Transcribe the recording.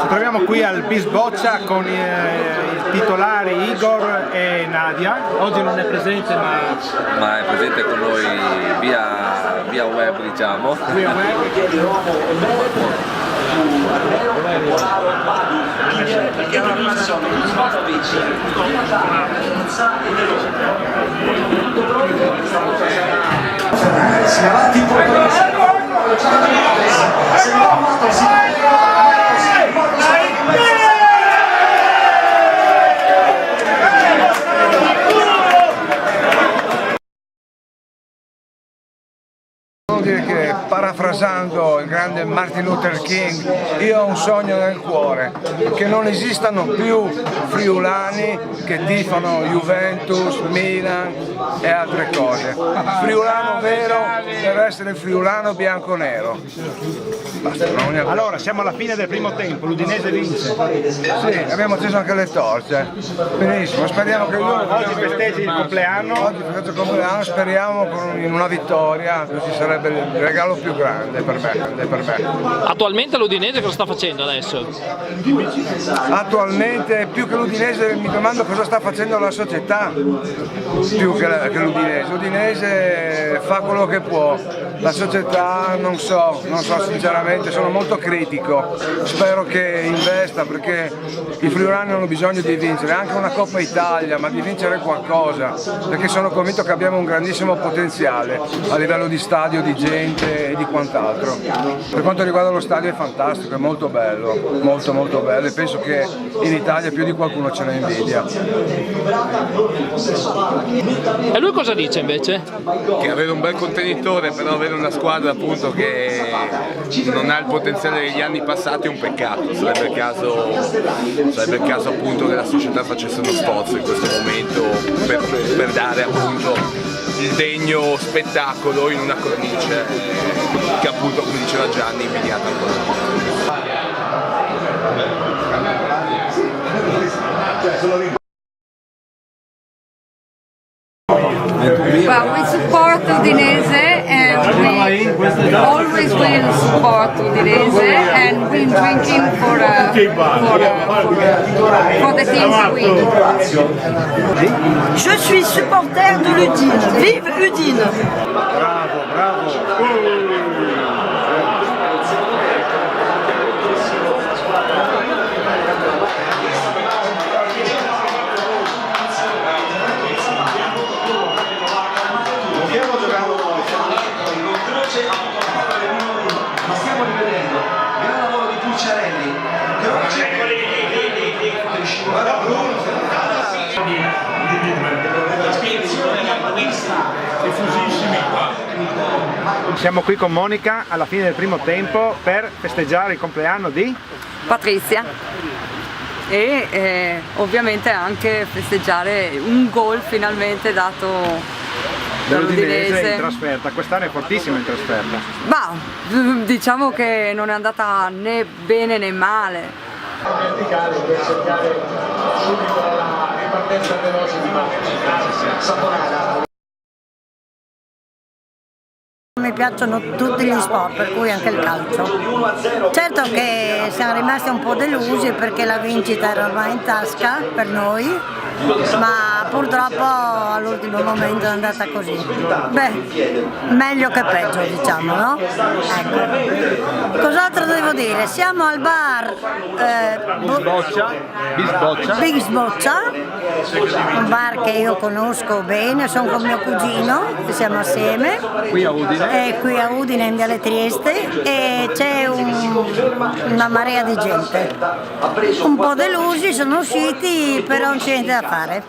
Ci troviamo qui al Bisboccia con i titolari Igor e Nadia. Oggi non è presente ma è presente con noi via web, diciamo. Via web. Si avanti un po', Devo dire che, parafrasando il grande Martin Luther King, io ho un sogno nel cuore, che non esistano più friulani che tifano Juventus, Milan e altre cose. Friulano vero deve essere il friulano bianco-nero. Allora, siamo alla fine del primo tempo, l'Udinese vince. Sì, abbiamo acceso anche le torce. Benissimo, speriamo che lui Oggi festeggi il compleanno. oggi festeggia il compleanno, speriamo in una vittoria, così sarebbe il regalo più grande per me. Attualmente l'Udinese cosa sta facendo adesso? Attualmente più che l'Udinese mi domando cosa sta facendo la società più che l'Udinese. L'Udinese fa quello che può, la società non so sinceramente, sono molto critico, spero che investa perché i friulani hanno bisogno di vincere anche una Coppa Italia, ma di vincere qualcosa, perché sono convinto che abbiamo un grandissimo potenziale a livello di stadio, di gente e di quant'altro. Per quanto riguarda lo stadio è fantastico, è molto bello, molto bello, e penso che in Italia più di qualcuno ce ne invidia. E lui cosa dice invece? Che avere un bel contenitore, però avere una squadra appunto che non ha il potenziale degli anni passati è un peccato. Sarebbe il caso appunto che la società facesse uno sforzo in questo momento per dare appunto il degno spettacolo in una cornice che appunto, come diceva Gianni, invidiata ancora. Well, we support Udinese and we always will support Udinese and been drinking for the team's win. Je suis supporter de l'Udine. Vive Udine! Bravo. Ma stiamo rivedendo il gran lavoro di Pucciarelli, Siamo qui con Monica alla fine del primo tempo per festeggiare il compleanno di Patrizia e ovviamente anche festeggiare un gol finalmente dato dall'Udinese in trasferta. Quest'anno è fortissimo in trasferta. Ma diciamo che non è andata né bene né male. verticale per cercare subito la ripartenza veloce di Saponara. Mi piacciono tutti gli sport, per cui anche il calcio. Certo che siamo rimasti un po' delusi perché la vincita era ormai in tasca per noi, ma purtroppo all'ultimo momento è andata così. Beh, meglio che peggio, diciamo, no? Ecco. Cos'altro devo dire? Siamo al bar Bisboccia, un bar che io conosco bene, sono con mio cugino, siamo assieme. Qui a Udine? Qui a Udine in Viale Trieste, e c'è una marea di gente. Un po' delusi sono usciti, però non c'è niente da fare.